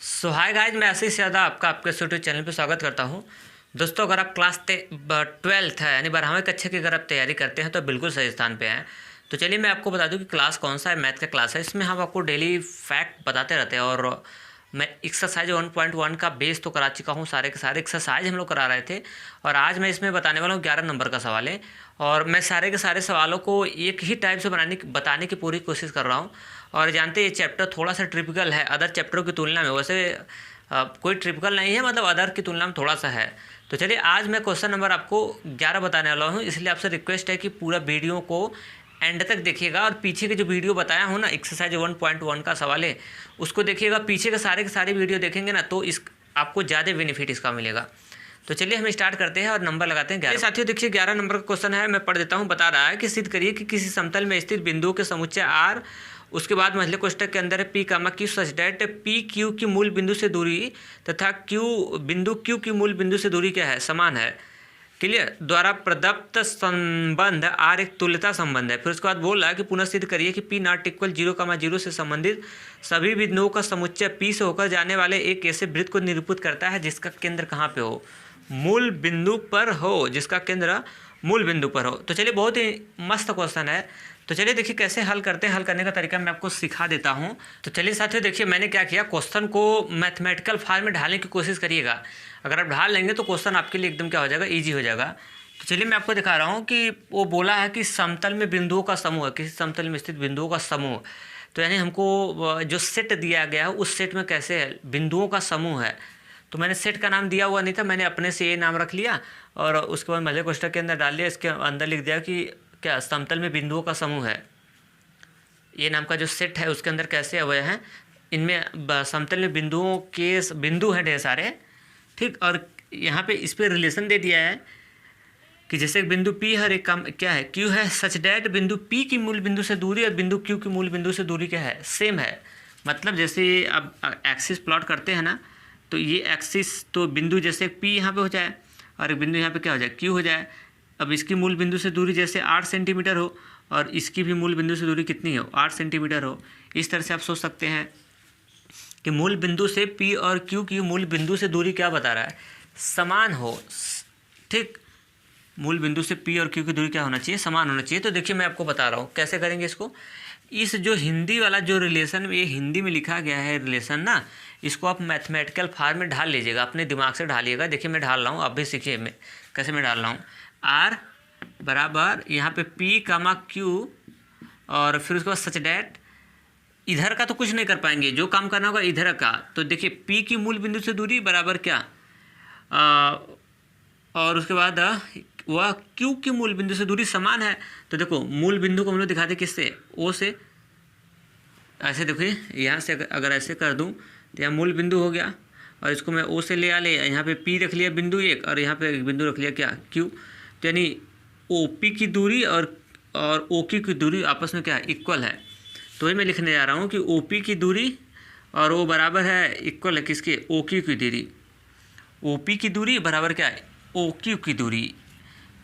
Hi guys, मैं आशीष यादव आपका आपके यूट्यूब चैनल पे स्वागत करता हूं। दोस्तों, अगर आप क्लास 12th है यानी 12वीं कक्षा की अगर आप तैयारी करते हैं तो बिल्कुल सही स्थान पे हैं। तो चलिए मैं आपको बता दूं कि क्लास कौन सा है। मैथ का क्लास है। इसमें हम आपको डेली फैक्ट बताते रहते हैं और मैं एक्सरसाइज 1.1 का बेस तो करा चुका हूँ। सारे के सारे एक्सरसाइज हम लोग करा रहे थे और आज मैं इसमें बताने वाला हूँ 11 नंबर का सवाल है। और मैं सारे के सारे सवालों को एक ही टाइप से बताने की पूरी कोशिश कर रहा हूँ। और जानते ये चैप्टर थोड़ा सा ट्रिपिकल है अदर चैप्टरों की तुलना में। वैसे कोई ट्रिपिकल नहीं है, मतलब अदर की तुलना में थोड़ा सा है। तो चलिए आज मैं क्वेश्चन नंबर आपको 11 बताने वाला हूँ, इसलिए आपसे रिक्वेस्ट है कि पूरा वीडियो को एंड तक देखिएगा। और पीछे के जो वीडियो बताया हूँ ना, एक्सरसाइज 1.1 का सवाल है उसको देखिएगा। पीछे के सारे वीडियो देखेंगे ना तो इस आपको ज़्यादा बेनिफिट इसका मिलेगा। तो चलिए हम स्टार्ट करते हैं और नंबर लगाते हैं 11। साथियों देखिए 11 नंबर का क्वेश्चन है, मैं पढ़ देता हूँ। बता रहा है कि सिद्ध करिए कि किसी समतल में स्थित बिंदुओं के समुच्चय आर, उसके बाद मझले कोष्ठक के अंदर है P comma Q such that P Q की मूल बिंदु से दूरी तथा क्यू की मूल बिंदु से दूरी क्या है, समान है। क्लियर। द्वारा प्रदत्त संबंध आर एक तुल्यता संबंध है। फिर उसके बाद बोल रहा है कि पुनः सिद्ध करिए कि पी नॉट इक्वल 0,0 से संबंधित सभी बिंदुओं का समुच्चय पी से होकर जाने वाले एक ऐसे वृत्त को निरूपित करता है जिसका केंद्र कहाँ पे हो, मूल बिंदु पर हो, जिसका केंद्र मूल बिंदु पर हो। तो चलिए बहुत ही मस्त क्वेश्चन है। तो चलिए देखिए कैसे हल करते हैं। हल करने का तरीका मैं आपको सिखा देता हूं। तो चलिए साथियों देखिए मैंने क्या किया, क्वेश्चन को मैथमेटिकल फॉर्म में ढालने की कोशिश करिएगा। अगर आप ढाल लेंगे तो क्वेश्चन आपके लिए एकदम क्या हो जाएगा, ईजी हो जाएगा। तो चलिए मैं आपको दिखा रहा हूँ कि वो बोला है कि समतल में बिंदुओं का समूह है, किसी समतल में स्थित बिंदुओं का समूह। तो यानी हमको जो सेट दिया गया है उस सेट में कैसे है, बिंदुओं का समूह है। तो मैंने सेट का नाम दिया हुआ नहीं था, मैंने अपने से ये नाम रख लिया और उसके बाद मध्य कोष्ठक के अंदर डाल लिया। इसके अंदर लिख दिया कि क्या, समतल में बिंदुओं का समूह है। ये नाम का जो सेट है उसके अंदर कैसे हुए हैं, इनमें समतल में बिंदुओं के बिंदु हैं ढेर सारे, ठीक। और यहाँ पे इस पर रिलेशन दे दिया है कि जैसे एक बिंदु P हर एक काम क्या है, Q है, सच डैट बिंदु P की मूल बिंदु से दूरी और बिंदु Q की मूल बिंदु से दूरी क्या है, सेम है। मतलब जैसे अब एक्सिस प्लॉट करते हैं ना, तो ये एक्सिस तो बिंदु जैसे P यहाँ पे हो जाए और एक बिंदु यहाँ पे क्या हो जाए, Q हो जाए। अब इसकी मूल बिंदु से दूरी जैसे 8 सेंटीमीटर हो और इसकी भी मूल बिंदु से दूरी कितनी हो, 8 सेंटीमीटर हो। इस तरह से आप सोच सकते हैं कि मूल बिंदु से P और Q की मूल बिंदु से दूरी क्या बता रहा है, समान हो, ठीक। मूल बिंदु से P और Q की दूरी क्या होना चाहिए, समान होना चाहिए। तो देखिए मैं आपको बता रहा हूँ कैसे करेंगे इसको। इस जो हिंदी वाला जो रिलेशन, ये हिंदी में लिखा गया है रिलेशन ना, इसको आप मैथमेटिकल फॉर्म में ढाल लीजिएगा, अपने दिमाग से ढालिएगा। देखिए मैं ढाल रहा हूँ, आप भी सीखिए मैं कैसे मैं डाल रहा हूँ। आर बराबर यहाँ पे P कामा Q और फिर उसके बाद सच डैट, इधर का तो कुछ नहीं कर पाएंगे, जो काम करना होगा इधर का। तो देखिए P की मूल बिंदु से दूरी बराबर क्या, और उसके बाद वह Q की मूल बिंदु से दूरी समान है। तो देखो मूल बिंदु को हम लोग दिखाते किससे, O से। ऐसे देखिए यहाँ से अगर ऐसे कर दूँ तो यहाँ मूल बिंदु हो गया और इसको मैं O से ले आ लिया, यहाँ पे P रख लिया बिंदु एक और यहाँ पे एक बिंदु रख लिया क्या, Q। तो यानी OP की दूरी और OQ की दूरी आपस में क्या है, इक्वल है। तो वही मैं लिखने जा रहा हूँ कि OP की दूरी और वो बराबर है, इक्वल है किसके, OQ की दूरी। OP की दूरी बराबर क्या है, OQ की दूरी।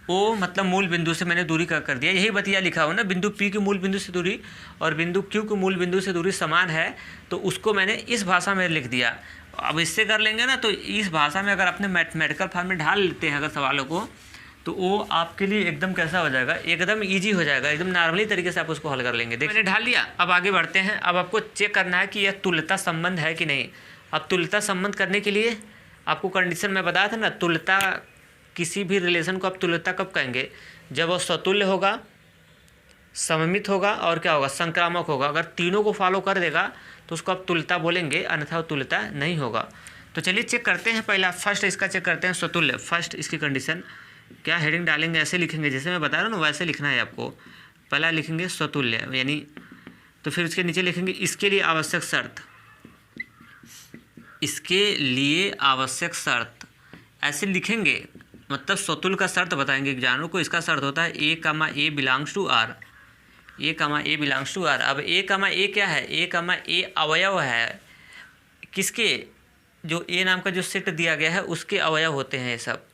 O मतलब मूल बिंदु से मैंने दूरी कर दिया, यही बतिया लिखा हो ना, बिंदु P की मूल बिंदु से दूरी और बिंदु Q की मूल बिंदु से दूरी समान है। तो उसको मैंने इस भाषा में लिख दिया। अब इससे कर लेंगे ना, तो इस भाषा में अगर अपने मैथमेटिकल फॉर्म में ढाल लेते हैं अगर सवालों को, तो वो आपके लिए एकदम कैसा हो जाएगा, एकदम ईजी हो जाएगा, एकदम नॉर्मली तरीके से आप उसको हल कर लेंगे। देखिए मैंने ढाल लिया, अब आगे बढ़ते हैं। अब आपको चेक करना है कि यह तुल्यता संबंध है कि नहीं। अब तुल्यता संबंध करने के लिए आपको कंडीशन मैं बताया था ना, तुल्यता किसी भी रिलेशन को आप तुल्यता कब कहेंगे, जब वो स्वतुल्य होगा, सममित होगा और क्या होगा, संक्रामक होगा। अगर तीनों को फॉलो कर देगा तो उसको आप तुल्यता बोलेंगे, अन्यथा वो तुल्यता नहीं होगा। तो चलिए चेक करते हैं। पहला फर्स्ट इसका चेक करते हैं, स्वतुल्य। फर्स्ट इसकी कंडीशन क्या, हेडिंग डालेंगे, ऐसे लिखेंगे जैसे मैं बता रहा हूँ ना, वैसे लिखना है आपको। पहला लिखेंगे स्वतुल्य यानी, तो फिर उसके नीचे लिखेंगे इसके लिए आवश्यक शर्त, इसके लिए आवश्यक शर्त, ऐसे लिखेंगे। मतलब स्वतुल्य का शर्त बताएंगे एग्जामिनर को। इसका शर्त होता है A comma A belongs to R, A comma A belongs to R। अब A कामा A क्या है, A कामा A अवयव है किसके, जो A नाम का जो सेट दिया गया है उसके अवयव होते हैं ये सब।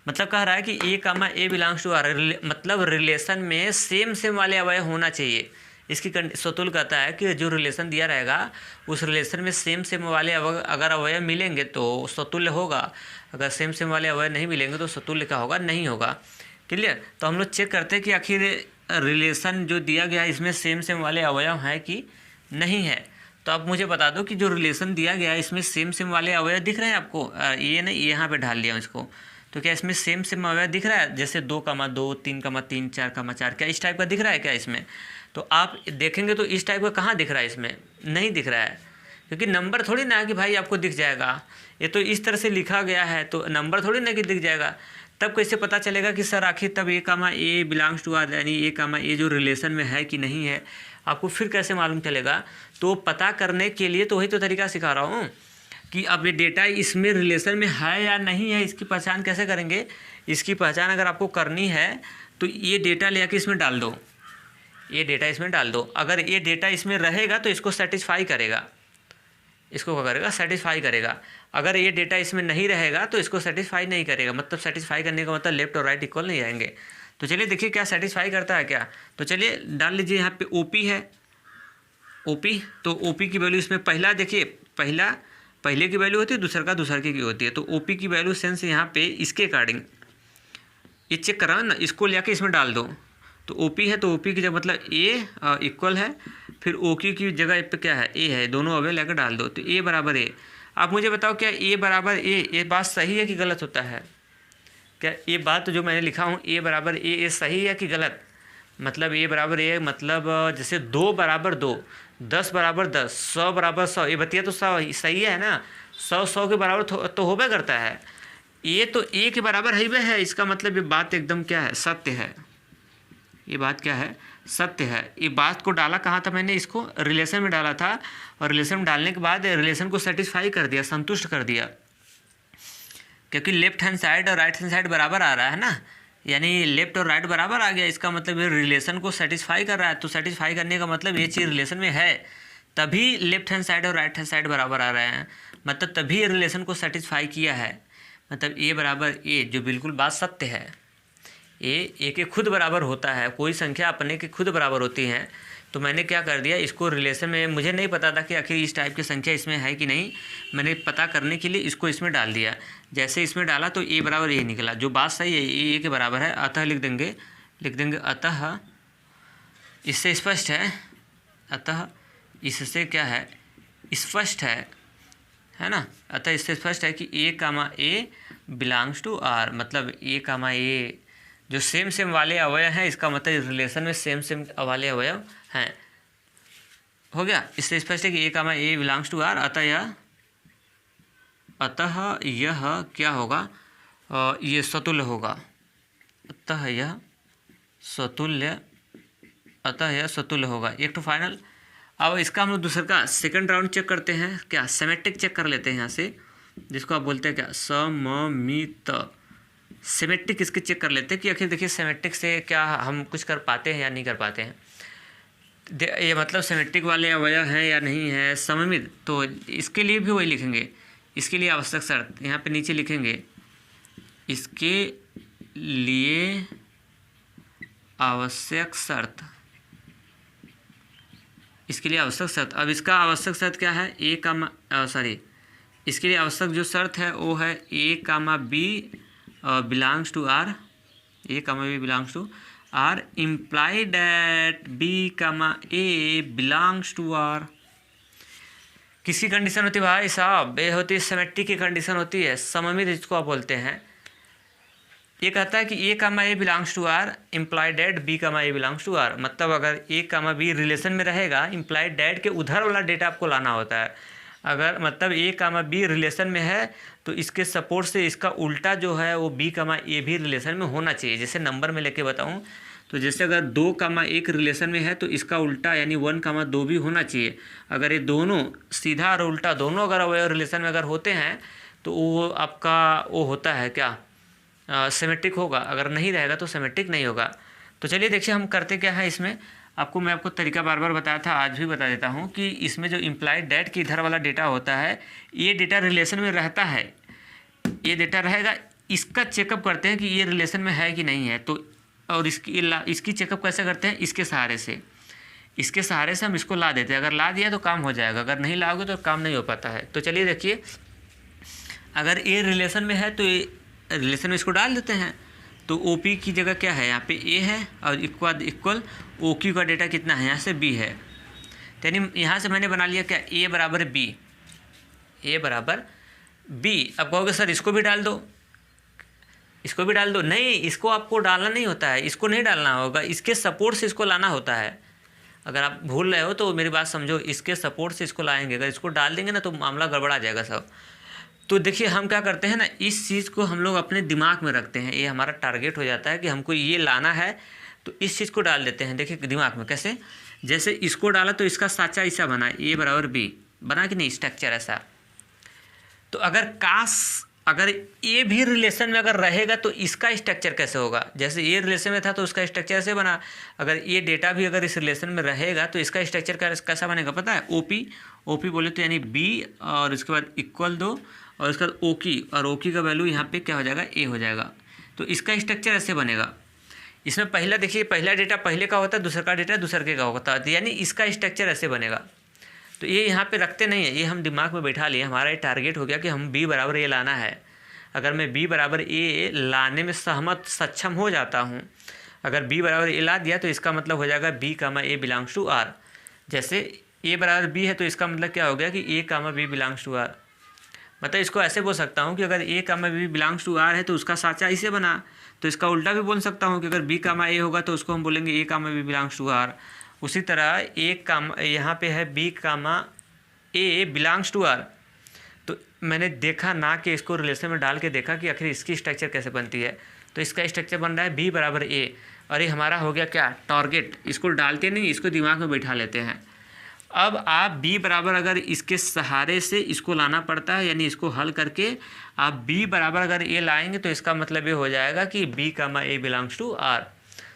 मतलब कह रहा है कि A comma A belongs to R, मतलब रिलेशन में सेम वाले अवयव होना चाहिए। इसकी सतुल्य कहता है कि जो रिलेशन दिया रहेगा उस रिलेशन में सेम वाले अगर अवयव मिलेंगे तो सतुल्य होगा, अगर सेम वाले अवयव नहीं मिलेंगे तो सतुल्य क्या होगा, नहीं होगा। क्लियर। तो हम लोग चेक करते हैं कि आखिर रिलेशन जो दिया गया है इसमें सेम वाले अवयव हैं कि नहीं है। तो आप मुझे बता दो कि जो रिलेशन दिया गया है इसमें सेम वाले अवयव दिख रहे हैं आपको। ये नहीं, यहाँ पे ढाल लिया इसको। तो क्या इसमें सेम अवयव दिख रहा है, जैसे 2,2, 3,3, 4,4, क्या इस टाइप का दिख रहा है क्या इसमें? तो आप देखेंगे तो इस टाइप का कहाँ दिख रहा है, इसमें नहीं दिख रहा है, क्योंकि नंबर थोड़ी ना है कि भाई आपको दिख जाएगा। ये तो इस तरह से लिखा गया है तो नंबर थोड़ी ना कि दिख जाएगा। तब कैसे पता चलेगा कि सर आखिर तब A, बिलोंग्स टू आर, यानी A, जो रिलेशन में है कि नहीं है, आपको फिर कैसे मालूम चलेगा? तो पता करने के लिए तो वही तो तरीका सिखा रहा हूँ कि अब ये डेटा इसमें रिलेशन में है या नहीं है, इसकी पहचान कैसे करेंगे। इसकी पहचान अगर आपको करनी है तो ये डेटा ले आके इसमें डाल दो, ये डेटा इसमें डाल दो। अगर ये डेटा इसमें रहेगा तो इसको सेटिस्फाई करेगा, इसको क्या करेगा, सेटिस्फाई करेगा। अगर ये डेटा इसमें नहीं रहेगा तो इसको सेटिस्फाई नहीं करेगा। मतलब सेटिस्फाई करने का मतलब लेफ्ट और राइट इक्वल नहीं आएंगे। तो चलिए देखिए क्या सेटिस्फाई करता है क्या। तो चलिए डाल लीजिए, यहाँ पे OP है, OP। तो OP की वैल्यू इसमें पहला देखिए, पहले की वैल्यू होती है, दूसर की होती है। तो OP की वैल्यू सेंस यहाँ पे इसके अकॉर्डिंग ये चेक करा ना, इसको लेके इसमें डाल दो। तो OP है तो OP की जगह मतलब A इक्वल है, फिर OQ की जगह पे क्या है, A है, दोनों अवयव लेकर डाल दो। तो A बराबर A। आप मुझे बताओ क्या A बराबर A ये बात सही है कि गलत होता है? क्या ये बात जो मैंने लिखा हूँ A बराबर A ये सही है कि गलत? मतलब A बराबर A मतलब जैसे 2 बराबर 2, 10 बराबर 10, 100 बराबर 100, ये बतिया तो 100 सही है ना। 100 के बराबर तो होबे करता है। ये तो A के बराबर है, इसका मतलब ये बात एकदम क्या है, सत्य है। ये बात क्या है, सत्य है। ये बात को डाला कहाँ था मैंने, इसको रिलेशन में डाला था, और रिलेशन में डालने के बाद रिलेशन को सेटिस्फाई कर दिया, संतुष्ट कर दिया, क्योंकि लेफ्ट हैंड साइड और राइट हैंड साइड बराबर आ रहा है ना, यानी लेफ्ट और राइट बराबर आ गया। इसका मतलब ये रिलेशन को सेटिस्फाई कर रहा है। तो सेटिस्फाई करने का मतलब ये चीज़ रिलेशन में है, तभी लेफ्ट हैंड साइड और राइट हैंड साइड बराबर आ रहे हैं, मतलब तभी रिलेशन को सेटिस्फाई किया है। मतलब A बराबर A जो बिल्कुल बात सत्य है। A के खुद बराबर होता है, कोई संख्या अपने के खुद बराबर होती है। तो मैंने क्या कर दिया, इसको रिलेशन में, मुझे नहीं पता था कि आखिर इस टाइप की संख्या इसमें है कि नहीं, मैंने पता करने के लिए इसको इसमें डाल दिया। जैसे इसमें डाला तो A बराबर A निकला, जो बात सही है, A के बराबर है। अतः लिख देंगे अतः, इससे स्पष्ट है, अतः इससे क्या है, स्पष्ट है ना। अतः इससे स्पष्ट है कि A, बिलोंग्स टू R, मतलब A, जो सेम वाले अवयव हैं, इसका मतलब रिलेशन में सेम वाले अवयव हैं। हो गया, इससे स्पष्ट है कि A, बिलोंग्स टू R। अतः यह क्या होगा, ये सतुल्य होगा। अतः यह सतुल्य होगा। एक तो फाइनल। अब इसका हम लोग दूसरे का सेकंड राउंड चेक करते हैं, क्या सिमेट्रिक चेक कर लेते हैं यहाँ से, जिसको आप बोलते हैं क्या, सममित। सिमेट्रिक इसके चेक कर लेते हैं कि आखिर देखिए सिमेट्रिक से क्या हम कुछ कर पाते हैं या नहीं कर पाते हैं। ये मतलब सिमेट्रिक वाले अवयव हैं या नहीं है, सममित। तो इसके लिए भी वही लिखेंगे, इसके लिए आवश्यक शर्त यहाँ पे नीचे लिखेंगे, इसके लिए आवश्यक शर्त, इसके लिए आवश्यक शर्त। अब इसका आवश्यक शर्त क्या है, इसके लिए आवश्यक जो शर्त है वो है A, B belongs to R, A, B belongs to R, imply that B, A belongs to R। किसकी कंडीशन होती है भाई साहब, ये होती है सिमेट्रिक की कंडीशन होती है, सममित जिसको आप बोलते हैं। ये कहता है कि A, belongs to R, imply that B, A belongs to R। मतलब अगर A, B रिलेशन में रहेगा, इम्प्लाई डैट के उधर वाला डेटा आपको लाना होता है। अगर मतलब A, B रिलेशन में है तो इसके सपोर्ट से इसका उल्टा जो है वो B, A भी रिलेशन में होना चाहिए। जैसे नंबर में लेके बताऊं तो जैसे अगर 2, 1 रिलेशन में है तो इसका उल्टा यानी 1, 2 भी होना चाहिए। अगर ये दोनों सीधा और उल्टा दोनों अगर अवयव रिलेशन में अगर होते हैं तो वो आपका वो होता है क्या, सिमेट्रिक होगा। अगर नहीं रहेगा तो सिमेट्रिक नहीं होगा। तो चलिए देखिए हम करते क्या है इसमें। मैं आपको तरीका बार बार बताया था, आज भी बता देता हूँ कि इसमें जो इम्प्लाइड डैट की इधर वाला डेटा होता है, ये डेटा रिलेशन में रहता है, ये डेटा रहेगा। इसका चेकअप करते हैं कि ये रिलेशन में है कि नहीं है। तो और इसकी चेकअप कैसे करते हैं, इसके सहारे से। इसके सहारे से हम इसको ला देते हैं, अगर ला दिया तो काम हो जाएगा, अगर नहीं लाओगे तो काम नहीं हो पाता है। तो चलिए देखिए, अगर ए रिलेशन में है तो ए रिलेशन में इसको डाल देते हैं। तो ओ पी की जगह क्या है, यहाँ पे ए है और इक्वल ओ क्यू का डेटा कितना है, यहाँ से बी है। तो यानी यहाँ से मैंने बना लिया क्या, ए बराबर बी, ए बराबर बी। अब कहोगे सर इसको भी डाल दो, इसको भी डाल दो। नहीं, इसको आपको डालना नहीं होता है, इसको नहीं डालना होगा, इसके सपोर्ट से इसको लाना होता है। अगर आप भूल रहे हो तो मेरी बात समझो, इसके सपोर्ट से इसको लाएंगे, अगर इसको डाल देंगे ना तो मामला गड़बड़ा जाएगा सब। तो देखिए हम क्या करते हैं ना, इस चीज़ को हम लोग अपने दिमाग में रखते हैं, ये हमारा टारगेट हो जाता है कि हमको ये लाना है, तो इस चीज़ को डाल देते हैं। देखिए दिमाग में कैसे, जैसे इसको डाला तो इसका साचा ऐसा बना, ए बराबर बी बना कि नहीं, स्ट्रक्चर ऐसा। तो अगर ए भी रिलेशन में अगर रहेगा तो इसका स्ट्रक्चर कैसे होगा, जैसे ये रिलेशन में था तो उसका स्ट्रक्चर ऐसे बना, अगर ये डेटा भी अगर इस रिलेशन में रहेगा तो इसका स्ट्रक्चर कैसा बनेगा पता है, ओपी बोले तो यानी बी और उसके बाद इक्वल दो और उसके बाद ओकी, और ओकी का वैल्यू यहाँ पे क्या हो जाएगा, ए हो जाएगा। तो इसका स्ट्रक्चर ऐसे बनेगा। इसमें पहला देखिए, पहला डेटा पहले का होता है, दूसरा का डेटा दूसरे के का होता है, यानी इसका स्ट्रक्चर ऐसे बनेगा। तो ये यहाँ पे रखते नहीं है, ये हम दिमाग में बैठा लिए, हमारा ये टारगेट हो गया कि हम बी बराबर ए लाना है। अगर मैं बी बराबर ए लाने में सक्षम हो जाता हूँ, अगर बी बराबर ए ला दिया तो इसका मतलब हो जाएगा B comma A belongs to R. जैसे ए बराबर बी है तो इसका मतलब क्या हो गया कि A comma B belongs to R. मतलब इसको ऐसे बोल सकता हूँ कि अगर ए comma B belongs to are है तो उसका साचा इसे बना। तो इसका उल्टा भी बोल सकता हूँ कि अगर बी कामा ए होगा तो उसको हम बोलेंगे A comma B belongs to R. उसी तरह ए कामा यहाँ पे है B comma A belongs to R. तो मैंने देखा ना कि इसको रिलेशन में डाल के देखा कि आखिर इसकी स्ट्रक्चर कैसे बनती है। तो इसका स्ट्रक्चर बन रहा है बी बराबर ए, और ये हमारा हो गया क्या, टारगेट। इसको डालते नहीं, इसको दिमाग में बैठा लेते हैं। अब आप बी बराबर अगर इसके सहारे से इसको लाना पड़ता है, यानी इसको हल करके आप बी बराबर अगर ए लाएंगे तो इसका मतलब ये हो जाएगा कि B comma A belongs to R.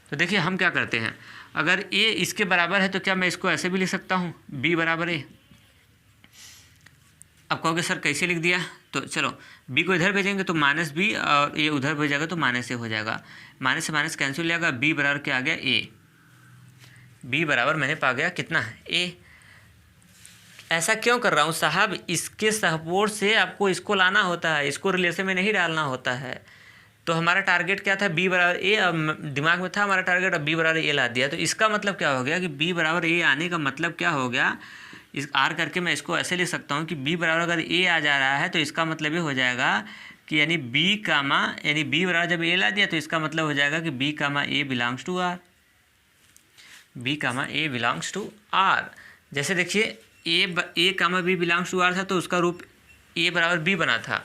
तो देखिए हम क्या करते हैं, अगर ए इसके बराबर है तो क्या मैं इसको ऐसे भी लिख सकता हूँ, बी बराबर ए। अब कहोगे सर कैसे लिख दिया, तो चलो बी को इधर भेजेंगे तो माइनस बी, और ए उधर भेजेगा तो माइनस ए हो जाएगा। माइनस से माइनस कैंसिल हो जाएगा, बी बराबर क्या आ गया, ए। बी बराबर मैंने पा गया कितना है, ए। ऐसा क्यों कर रहा हूँ साहब, इसके सपोर्ट से आपको इसको लाना होता है, इसको रिलेशन में नहीं डालना होता है। तो हमारा टारगेट क्या था, बी बराबर ए, अब दिमाग में था हमारा टारगेट, अब बी बराबर ए ला दिया। तो इसका मतलब क्या हो गया कि बी बराबर ए आने का मतलब क्या हो गया, इस आर करके मैं इसको ऐसे लिख सकता हूँ कि बी बराबर अगर ए आ जा रहा है तो इसका मतलब ये हो जाएगा कि यानी बी कामा, यानी बी बराबर जब ए ला दिया तो इसका मतलब हो जाएगा कि B comma A belongs to R, B comma A belongs to R. जैसे देखिए A comma B belongs to R था तो उसका रूप ए बराबर बी बना था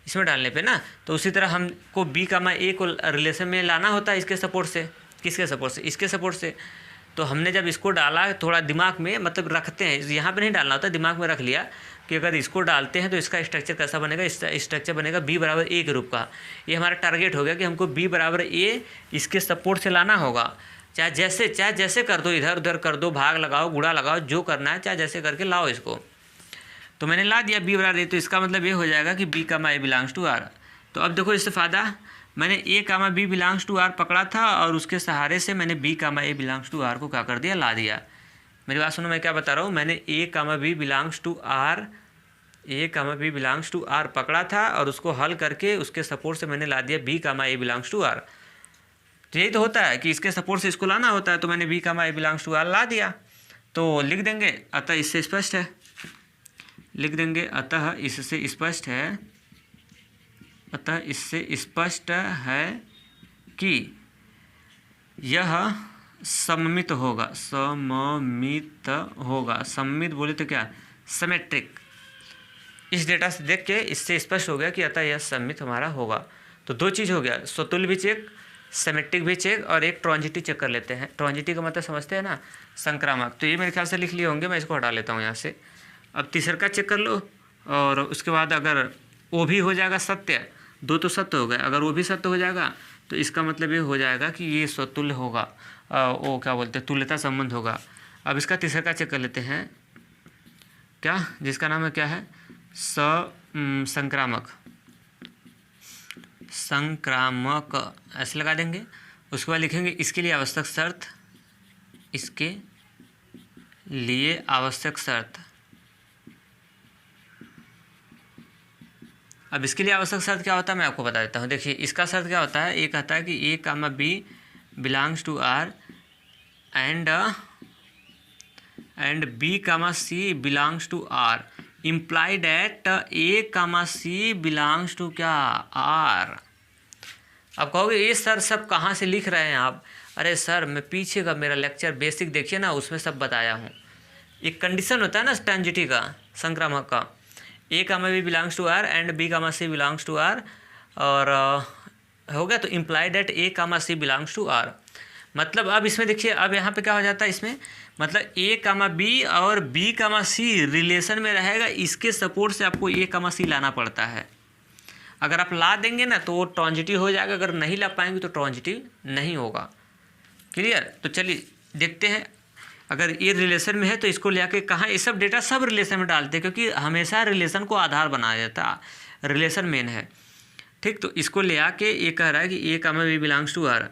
इसमें डालने पे ना। तो उसी तरह हमको बी कामा ए को रिलेशन में लाना होता है इसके सपोर्ट से, किसके सपोर्ट से, इसके सपोर्ट से। तो हमने जब इसको डाला थोड़ा दिमाग में, मतलब रखते हैं, यहाँ पे नहीं डालना होता, दिमाग में रख लिया कि अगर इसको डालते हैं तो इसका स्ट्रक्चर कैसा बनेगा, इस स्ट्रक्चर बनेगा बी बराबर ए के रूप का। ये हमारा टारगेट हो गया कि हमको बी बराबर ए इसके सपोर्ट से लाना होगा। चाहे जैसे कर दो, इधर उधर कर दो, भाग लगाओ, गुणा लगाओ, जो करना है चाहे जैसे करके लाओ इसको। तो मैंने ला दिया बी बराबर ए, तो इसका मतलब ये हो जाएगा कि B comma A belongs to R. तो अब देखो इससे फ़ायदा, मैंने A comma B belongs to R पकड़ा था और उसके सहारे से मैंने B comma A belongs to R को क्या कर दिया, ला दिया। मेरी बात सुनो, मैं क्या बता रहा हूँ, मैंने A comma B belongs to R, A comma B belongs to R पकड़ा था और उसको हल करके उसके सपोर्ट से मैंने ला दिया B comma A belongs to R. तो यही तो होता है कि इसके सपोर्ट से इसको लाना होता है, तो मैंने B comma A belongs to R ला दिया। तो लिख देंगे, अतः इससे स्पष्ट है, लिख देंगे अतः इससे स्पष्ट है, अतः इससे स्पष्ट है कि यह सममित होगा, सममित होगा। सममित बोले तो क्या, सिमेट्रिक। इस डेटा से देख के इससे स्पष्ट हो गया कि अतः यह सममित हमारा होगा। तो दो चीज़ हो गया, स्वतुल्य भी चेक, सिमेट्रिक भी चेक, और एक ट्रांजिटिव चेक कर लेते हैं। ट्रांजिटिव का मतलब समझते हैं ना, संक्रामक। तो ये मेरे ख्याल से लिख लिए होंगे, मैं इसको हटा लेता हूँ यहाँ से। अब तीसरा का चेक कर लो, और उसके बाद अगर वो भी हो जाएगा सत्य, दो तो सत्य हो गए, अगर वो भी सत्य हो जाएगा तो इसका मतलब ये हो जाएगा कि ये स्वतुल्य होगा, वो क्या बोलते हैं, तुल्यता संबंध होगा। अब इसका तीसरा का चेक कर लेते हैं, क्या, जिसका नाम है क्या है, संक्रामक, संक्रामक ऐसे लगा देंगे। उसके बाद लिखेंगे इसके लिए आवश्यक शर्त, इसके लिए आवश्यक शर्त। अब इसके लिए आवश्यक शर्त क्या होता है मैं आपको बता देता हूँ। देखिए इसका शर्त क्या होता है, ये कहता है कि A comma B belongs to R and B comma C belongs to R, imply that A comma C belongs to क्या, आर। अब कहोगे ये सर सब कहाँ से लिख रहे हैं आप? अरे सर मैं पीछे का मेरा लेक्चर बेसिक देखिए ना, उसमें सब बताया हूँ। एक कंडीशन होता है ना ट्रांजिटिव का, संक्रामक का, A comma B belongs to R and B comma C belongs to R, और हो गया तो imply that A comma C belongs to R. मतलब अब इसमें देखिए, अब यहाँ पे क्या हो जाता है इसमें, मतलब ए कामा बी और बी कामा सी रिलेशन में रहेगा, इसके सपोर्ट से आपको ए कामा सी लाना पड़ता है। अगर आप ला देंगे ना तो वो ट्रांजिटिव हो जाएगा, अगर नहीं ला पाएंगे तो ट्रांजिटिव नहीं होगा। क्लियर? तो चलिए देखते हैं, अगर ये रिलेशन में है तो इसको ले आके कहाँ, ये सब डेटा सब रिलेशन में डालते हैं, क्योंकि हमेशा रिलेशन को आधार बनाया जाता है, रिलेशन मेन है। ठीक, तो इसको ले आके ये कह रहा है कि A comma B belongs to are,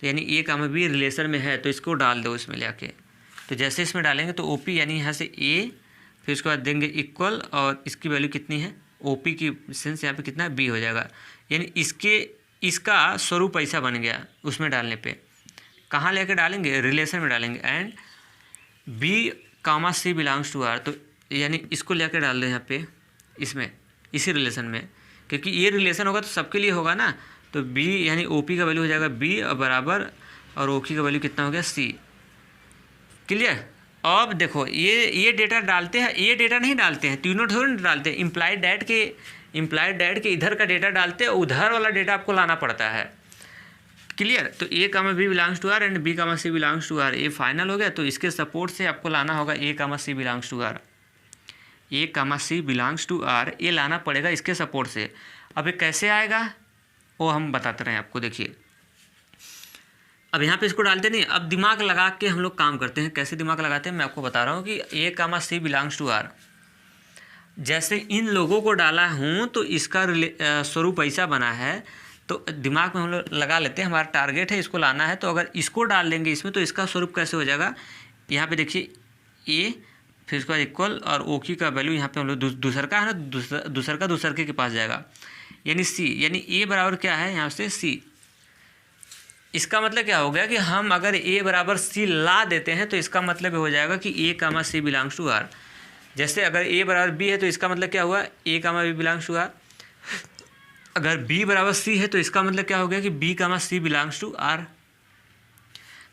यानी ए कामा बी रिलेशन में है, तो इसको डाल दो इसमें ले आके। तो जैसे इसमें डालेंगे तो ओ पी यानी यहाँ से ए, फिर उसके बाद देंगे इक्वल, और इसकी वैल्यू कितनी है, ओ पी की सेंस यहाँ पे कितना है, बी हो जाएगा। यानी इसका स्वरूप ऐसा बन गया उसमें डालने पे। कहाँ लेके डालेंगे, रिलेशन में डालेंगे, and B comma C belongs to R, तो यानी इसको लेकर डाल दें यहाँ पे इसमें, इसी रिलेशन में, क्योंकि ये रिलेशन होगा तो सबके लिए होगा ना। तो बी यानी ओ पी का वैल्यू हो जाएगा बी बराबर, और ओ की का वैल्यू कितना हो गया, सी। क्लियर? अब देखो ये डेटा डालते हैं, ये डेटा नहीं डालते हैं, तीनों थोड़ी डालते हैं, इम्प्लाइड डैट के इधर का डेटा डालते हैं, उधर वाला डेटा आपको लाना पड़ता है। क्लियर? तो A comma B belongs to R and B comma C belongs to R, ये फाइनल हो गया। तो इसके सपोर्ट से आपको लाना होगा A comma C belongs to R, A comma C belongs to R, ये लाना पड़ेगा इसके सपोर्ट से। अब ये कैसे आएगा वो हम बताते रहे आपको। देखिए अब यहाँ पे इसको डालते नहीं, अब दिमाग लगा के हम लोग काम करते हैं। कैसे दिमाग लगाते हैं मैं आपको बता रहा हूँ कि A comma C belongs to R, जैसे इन लोगों को डाला हूँ तो इसका स्वरूप ऐसा बना है, तो दिमाग में हम लोग लगा लेते हैं, हमारा टारगेट है इसको लाना है। तो अगर इसको डाल देंगे इसमें तो इसका स्वरूप कैसे हो जाएगा, यहाँ पे देखिए ए, फिर उसके बाद इक्वल, और ओ की का वैल्यू यहाँ पे हम लोग दूसर का है ना, दूसर का दूसर के पास जाएगा, यानी सी, यानी ए बराबर क्या है यहाँ से सी। इसका मतलब क्या हो गया कि हम अगर ए बराबर सी ला देते हैं तो इसका मतलब हो जाएगा कि A comma C belongs to R. जैसे अगर ए बराबर बी है तो इसका मतलब क्या हुआ, ए comma B belongs to are. अगर बी बराबर सी है तो इसका मतलब क्या हो गया कि B comma C belongs to R.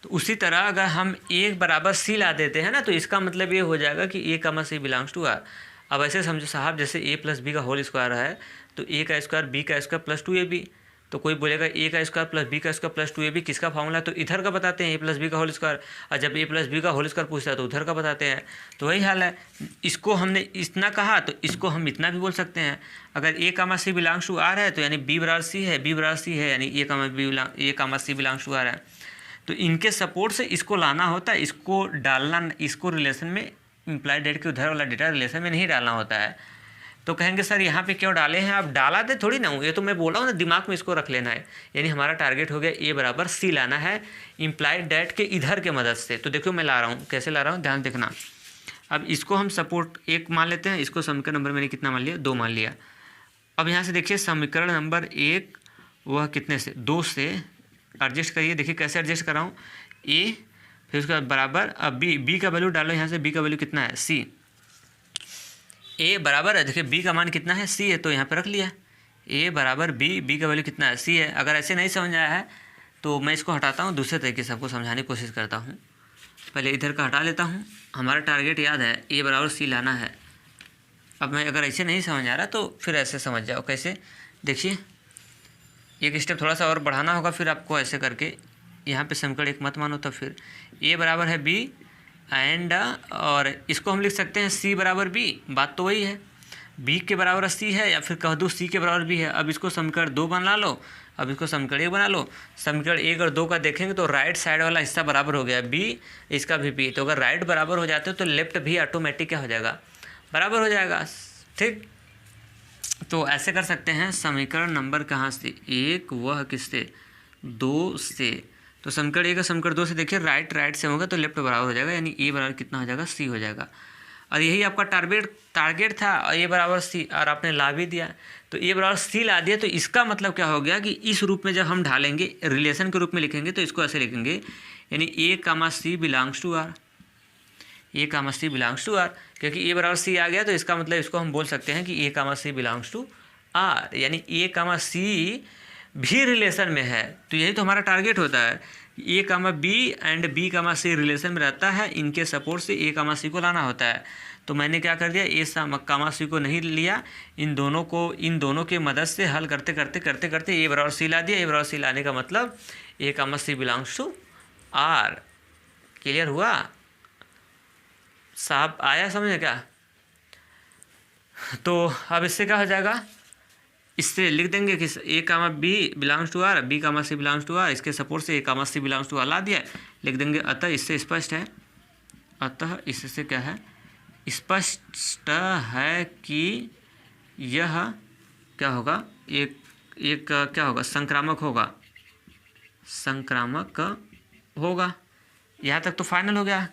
तो उसी तरह अगर हम ए बराबर सी ला देते हैं ना तो इसका मतलब ये हो जाएगा कि A comma C belongs to are. अब ऐसे समझो साहब, जैसे ए प्लस बी का होल स्क्वायर है तो ए का स्क्वायर बी का स्क्वायर प्लस 2ab। तो कोई बोलेगा ए का स्क्वायर प्लस बी का स्क्वायर प्लस 2ab किसका फॉर्मूला है, तो इधर का बताते हैं ए प्लस बी का होल स्क्वायर, और जब ए प्लस बी का होल स्क्वायर पूछता है तो उधर का बताते हैं। तो वही हाल है, इसको हमने इतना कहा तो इसको हम इतना भी बोल सकते हैं। अगर ए comma C belongs to are है तो यानी बी बराबर सी है, बी बराबर सी है यानी A comma C belongs to are है। तो इनके सपोर्ट से इसको लाना होता है, इसको डालना, इसको रिलेशन में इम्प्लाइड डेट के उधर वाला डेटा रिलेशन में नहीं डालना होता है। तो कहेंगे सर यहाँ पे क्यों डाले हैं, आप डाला दे थोड़ी ना हूँ, ये तो मैं बोल रहा हूँ ना, दिमाग में इसको रख लेना है। यानी हमारा टारगेट हो गया ए बराबर सी लाना है इम्प्लाइड डेट के इधर के मदद से। तो देखो मैं ला रहा हूँ, कैसे ला रहा हूँ ध्यान देखना। अब इसको हम सपोर्ट 1 मान लेते हैं, इसको समीकरण नंबर मैंने कितना मान लिया, 2 मान लिया। अब यहाँ से देखिए समीकरण नंबर 1 वह कितने से, 2 से एडजस्ट करिए। देखिए कैसे एडजस्ट कर रहा हूँ, ए फिर उसके बाद बराबर, अब बी का वैल्यू डालो यहाँ से, बी का वैल्यू कितना है सी, ए बराबर है, देखिए बी का मान कितना है सी है, तो यहाँ पे रख लिया ए बराबर बी का वैल्यू कितना है सी है। अगर ऐसे नहीं समझ आया है तो मैं इसको हटाता हूँ, दूसरे तरीके से आपको समझाने की कोशिश करता हूँ। पहले इधर का हटा लेता हूँ, हमारा टारगेट याद है ए बराबर सी लाना है। अब मैं अगर ऐसे नहीं समझ आ रहा तो फिर ऐसे समझ जाओ। कैसे, देखिए एक स्टेप थोड़ा सा और बढ़ाना होगा, फिर आपको ऐसे करके यहाँ पे समीकरण 1 मत मानो, तो फिर ए बराबर है बी एंड, और इसको हम लिख सकते हैं सी बराबर बी, बात तो वही है, बी के बराबर सी है या फिर कह दो सी के बराबर बी है। अब इसको समीकरण 2 बना लो, अब इसको समीकरण 1 बना लो। समीकरण 1 और 2 का देखेंगे तो राइट साइड वाला हिस्सा बराबर हो गया, बी इसका भी बी, तो अगर राइट बराबर हो जाते हो तो लेफ्ट भी ऑटोमेटिक क्या हो जाएगा, बराबर हो जाएगा। ठीक, तो ऐसे कर सकते हैं। समीकरण नंबर कहाँ से, 1 वह किससे, 2 से, तो समीकरण ए का समीकरण 2 से देखिए राइट से होगा तो लेफ्ट बराबर हो जाएगा, यानी ए बराबर कितना हो जाएगा, सी हो जाएगा। और यही आपका टारगेट था, और ए बराबर सी, और आपने ला भी दिया, तो ए बराबर सी ला दिया। तो इसका मतलब क्या हो गया कि इस रूप में जब हम ढालेंगे, रिलेशन के रूप में लिखेंगे, तो इसको ऐसे लिखेंगे, यानी A comma C belongs to R, A comma C belongs to R, क्योंकि ए बराबर सी आ गया तो इसका मतलब इसको हम बोल सकते हैं कि A comma C belongs to are, यानी ए कामा सी भी रिलेशन में है। तो यही तो हमारा टारगेट होता है, A comma B and B comma C relation में रहता है, इनके सपोर्ट से ए कामा सी को लाना होता है। तो मैंने क्या कर दिया, ए कामा सी को नहीं लिया, इन दोनों के मदद से हल करते करते ए बराबर सी ला दिया। ए बराबर सी लाने का मतलब ए comma C belongs to are. Clear हुआ साहब, आया समझ में क्या? तो अब इससे क्या हो जाएगा, इससे लिख देंगे कि A comma B belongs to R, B comma C belongs to R, इसके सपोर्ट से A comma C belongs to R ला दिया, लिख देंगे। अतः इससे स्पष्ट है, अतः इससे क्या है, स्पष्ट है कि यह क्या होगा, एक क्या होगा, संक्रामक होगा। यहाँ तक तो फाइनल हो गया।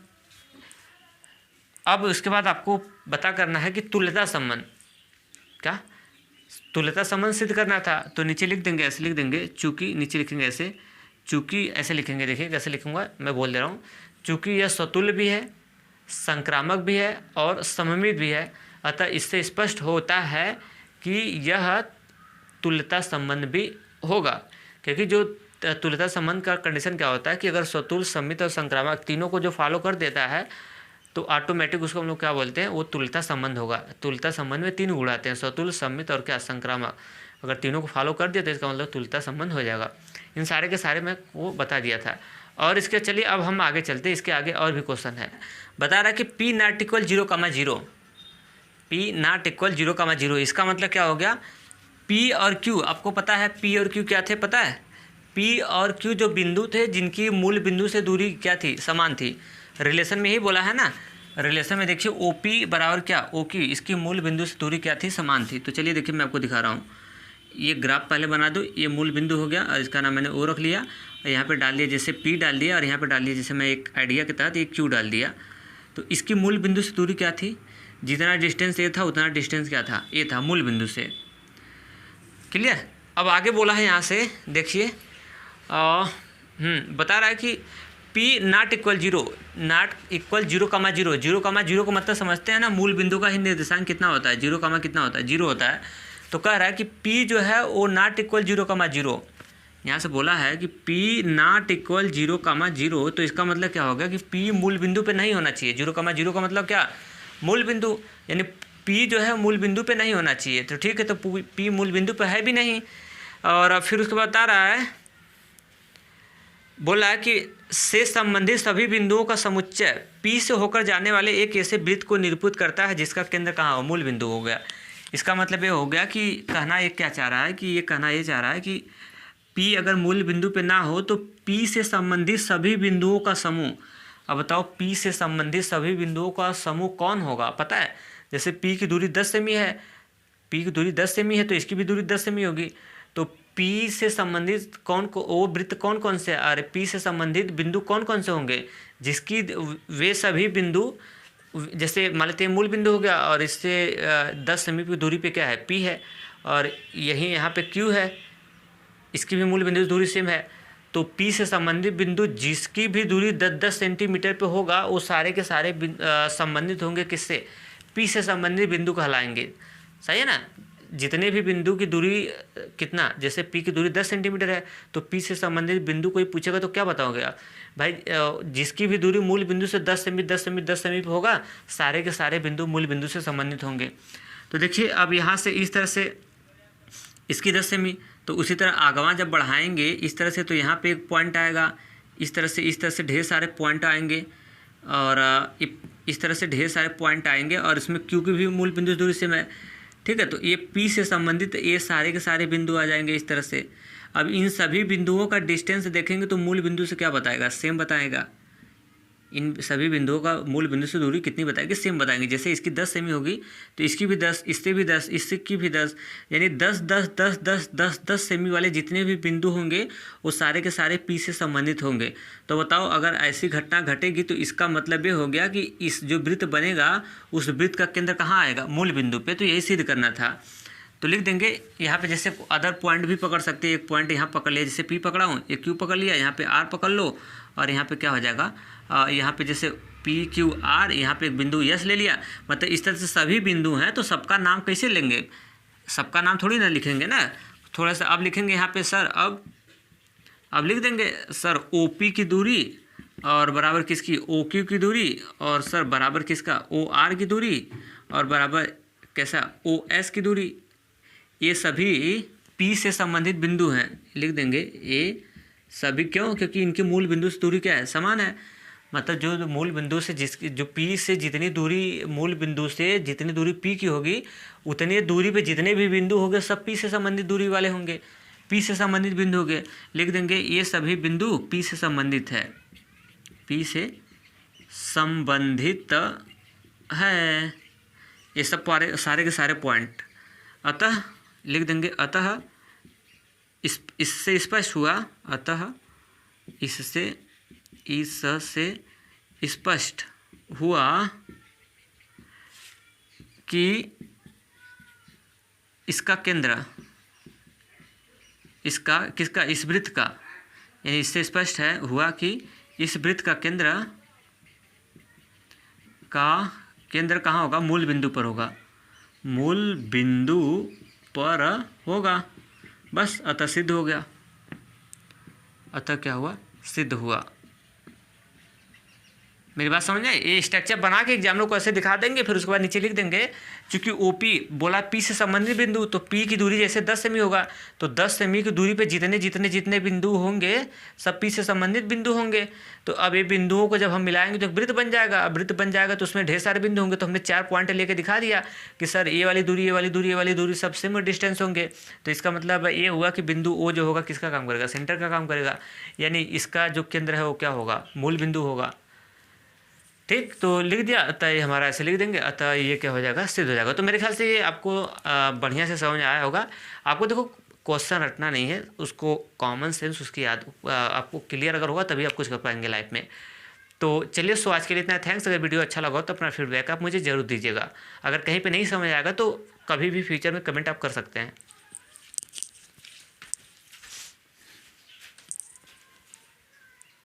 अब उसके बाद आपको पता करना है कि तुल्यता संबंध, क्या तुल्यता संबंध सिद्ध करना था। तो नीचे लिख देंगे, ऐसे लिख देंगे, चूँकि नीचे लिखेंगे ऐसे, चूँकि ऐसे लिखेंगे, देखिए कैसे लिखूंगा, मैं बोल दे रहा हूँ, चूँकि यह स्वतुल्य भी है, संक्रामक भी है और सममित भी है, अतः इससे स्पष्ट होता है कि यह तुल्यता संबंध भी होगा। क्योंकि जो तुल्यता संबंध का कंडीशन क्या होता है कि अगर स्वतुल्य, सममित और संक्रामक तीनों को जो फॉलो कर देता है तो ऑटोमेटिक उसको हम लोग क्या बोलते हैं, वो तुल्यता संबंध होगा। तुल्यता संबंध में 3 गुण आते हैं, स्वतुल्य, सममित और क्या, संक्रामक। अगर तीनों को फॉलो कर दिया तो इसका मतलब तुल्यता संबंध हो जाएगा। इन सारे के सारे मैं वो बता दिया था। और इसके चलिए अब हम आगे चलते हैं, इसके आगे और भी क्वेश्चन है। बता रहा है कि P not equal 0,0, P not equal 0,0, इसका मतलब क्या हो गया, पी और क्यू, आपको पता है पी और क्यू क्या थे, पता है, पी और क्यू जो बिंदु थे जिनकी मूल बिंदु से दूरी क्या थी, समान थी। रिलेशन में ही बोला है ना, रिलेशन में देखिए ओ पी बराबर क्या, ओ क्यू, इसकी मूल बिंदु से दूरी क्या थी, समान थी। तो चलिए देखिए मैं आपको दिखा रहा हूँ, ये ग्राफ पहले बना दो, ये मूल बिंदु हो गया और इसका नाम मैंने ओ रख लिया, और यहाँ पे डाल दिया जैसे पी डाल दिया, और यहाँ पे डाल दिया जैसे मैं एक आइडिया के तहत ये क्यू डाल दिया। तो इसकी मूल बिंदु से दूरी क्या थी, जितना डिस्टेंस ए था उतना डिस्टेंस क्या था, ए था मूल बिंदु से। क्लियर। अब आगे बोला है यहाँ से देखिए, बता रहा है कि P not equal 0, not equal 0,0, 0,0 को मतलब समझते हैं ना, मूल बिंदु का ही निर्देशांक कितना होता है, 0, कितना होता है, 0 होता है। तो कह रहा है कि P जो है वो नॉट इक्वल 0,0, यहाँ से बोला है कि P नॉट इक्वल 0,0, तो इसका मतलब क्या होगा कि P मूल बिंदु पे नहीं होना चाहिए। 0,0 का मतलब क्या, मूल बिंदु, यानी P जो है मूल बिंदु पे नहीं होना चाहिए। तो ठीक है, तो P मूल बिंदु पे है भी नहीं। और फिर उसके बाद बता रहा है, बोला है कि से संबंधित सभी बिंदुओं का समुच्चय P से होकर जाने वाले एक ऐसे वृत्त को निरूपित करता है जिसका केंद्र कहाँ हो, मूल बिंदु हो गया। इसका मतलब ये हो गया कि कहना ये क्या चाह रहा है, कि ये कहना ये चाह रहा है कि P अगर मूल बिंदु पे ना हो तो P से संबंधित सभी बिंदुओं का समूह। अब बताओ P से संबंधित सभी बिंदुओं का समूह कौन होगा, पता है। जैसे P की दूरी 10 सेमी है, P की दूरी 10 सेमी है तो इसकी भी दूरी 10 सेमी होगी। तो P से संबंधित वो वृत्त कौन कौन से, अरे P से संबंधित बिंदु कौन कौन से होंगे, जिसकी वे सभी बिंदु, जैसे मान लेते हैं मूल बिंदु हो गया और इससे 10 सेमी की दूरी पे क्या है, P है, और यही यहाँ पे Q है, इसकी भी मूल बिंदु दूरी सेम है। तो P से संबंधित बिंदु जिसकी भी दूरी 10-10 सेंटीमीटर पे होगा वो सारे के सारे संबंधित होंगे किससे, P से संबंधित बिंदु कहलाएंगे। सही है ना। जितने भी बिंदु की दूरी कितना, जैसे P की दूरी 10 सेंटीमीटर है तो P से संबंधित बिंदु कोई पूछेगा तो क्या बताओगे आप, भाई जिसकी भी दूरी मूल बिंदु से 10 सेमी पे होगा, सारे के सारे बिंदु मूल बिंदु से संबंधित होंगे। तो देखिए अब यहाँ से इस तरह से इसकी 10 सेमी, तो उसी तरह आगवा जब बढ़ाएंगे इस तरह से, तो यहाँ पे एक पॉइंट आएगा, इस तरह से ढेर सारे पॉइंट आएंगे, और इस तरह से ढेर सारे पॉइंट आएंगे, और इसमें Q की भी मूल बिंदु दूरी सेम है। ठीक है, तो ये P से संबंधित ये सारे के सारे बिंदु आ जाएंगे इस तरह से। अब इन सभी बिंदुओं का डिस्टेंस देखेंगे तो मूल बिंदु से क्या बताएगा, सेम बताएगा। इन सभी बिंदुओं का मूल बिंदु से दूरी कितनी बताएंगे, सेम बताएंगे। जैसे इसकी 10 सेमी होगी तो इसकी भी 10, इससे भी 10, इससे की भी 10, यानी 10 10 10 10 10 10 सेमी वाले जितने भी बिंदु होंगे वो सारे के सारे पी से संबंधित होंगे। तो बताओ अगर ऐसी घटना घटेगी तो इसका मतलब ये हो गया कि इस जो वृत्त बनेगा उस वृत्त का केंद्र कहाँ आएगा, मूल बिंदु पे। तो यही सिद्ध करना था। तो लिख देंगे यहाँ पे, जैसे अदर पॉइंट भी पकड़ सकते हैं। एक पॉइंट यहाँ पकड़ लिया, जैसे पी पकड़ा हूँ, एक क्यू पकड़ लिया, यहाँ पे आर पकड़ लो, और यहाँ पे क्या हो जाएगा, यहाँ पे जैसे पी क्यू आर, यहाँ पे एक बिंदु यस ले लिया। मतलब इस तरह से सभी बिंदु हैं, तो सबका नाम कैसे लेंगे, सबका नाम थोड़ी ना लिखेंगे ना, थोड़ा सा अब लिखेंगे यहाँ पे सर। अब लिख देंगे सर ओ पी की दूरी और बराबर किसकी, ओ क्यू की दूरी, और सर बराबर किसका, ओ आर की दूरी, और बराबर कैसा, ओ एस की दूरी। ये सभी P से संबंधित बिंदु हैं। लिख देंगे ये सभी, क्यों, क्योंकि इनके मूल बिंदु से दूरी क्या है, समान है। मतलब जो मूल बिंदु से जिसकी जो P से जितनी दूरी, मूल बिंदु से जितनी दूरी P की होगी उतनी दूरी पे जितने भी बिंदु होंगे सब P से संबंधित दूरी वाले होंगे, P से संबंधित बिंदु होंगे। लिख देंगे ये सभी बिंदु P से संबंधित है, P से संबंधित है, ये सब सारे के सारे पॉइंट। अतः लिख देंगे अतः इससे स्पष्ट हुआ, अतः इससे स्पष्ट हुआ कि इसका केंद्र, इसका किसका, इस वृत्त का, यानी इससे स्पष्ट है हुआ कि इस वृत्त का केंद्र कहाँ होगा, मूल बिंदु पर होगा, मूल बिंदु पर होगा। बस अतः सिद्ध हो गया, अतः क्या हुआ, सिद्ध हुआ। मेरी बात समझ आए। ये स्ट्रक्चर बना के एग्जाम लोग को ऐसे दिखा देंगे, फिर उसके बाद नीचे लिख देंगे चूंकि ओपी बोला P से संबंधित बिंदु, तो P की दूरी जैसे 10 सेमी होगा, तो 10 सेमी की दूरी पे जितने जितने जितने बिंदु होंगे सब P से संबंधित बिंदु होंगे। तो अब ये बिंदुओं को जब हम मिलाएंगे तो एक वृत्त बन जाएगा। अब वृत्त बन जाएगा तो उसमें ढेर सारे बिंदु होंगे। तो हमने 4 पॉइंट लेके दिखा दिया कि सर ये वाली दूरी, ये वाली दूरी, ये वाली दूरी सब सेम डिस्टेंस होंगे। तो इसका मतलब ये हुआ कि बिंदु O जो होगा किसका काम करेगा, सेंटर का काम करेगा, यानी इसका जो केंद्र है वो क्या होगा, मूल बिंदु होगा। ठीक, तो लिख दिया, अतः ये हमारा ऐसे लिख देंगे, अतः ये क्या हो जाएगा, सिद्ध हो जाएगा। तो मेरे ख्याल से ये आपको बढ़िया से समझ आया होगा। आपको देखो क्वेश्चन रटना नहीं है, उसको कॉमन सेंस उसकी याद आपको क्लियर अगर होगा तभी आप कुछ कर पाएंगे लाइफ में। तो चलिए, सो आज के लिए इतना, थैंक्स। अगर वीडियो अच्छा लगा हो तो अपना फीडबैक आप मुझे ज़रूर दीजिएगा। अगर कहीं पर नहीं समझ आएगा तो कभी भी फ्यूचर में कमेंट आप कर सकते हैं।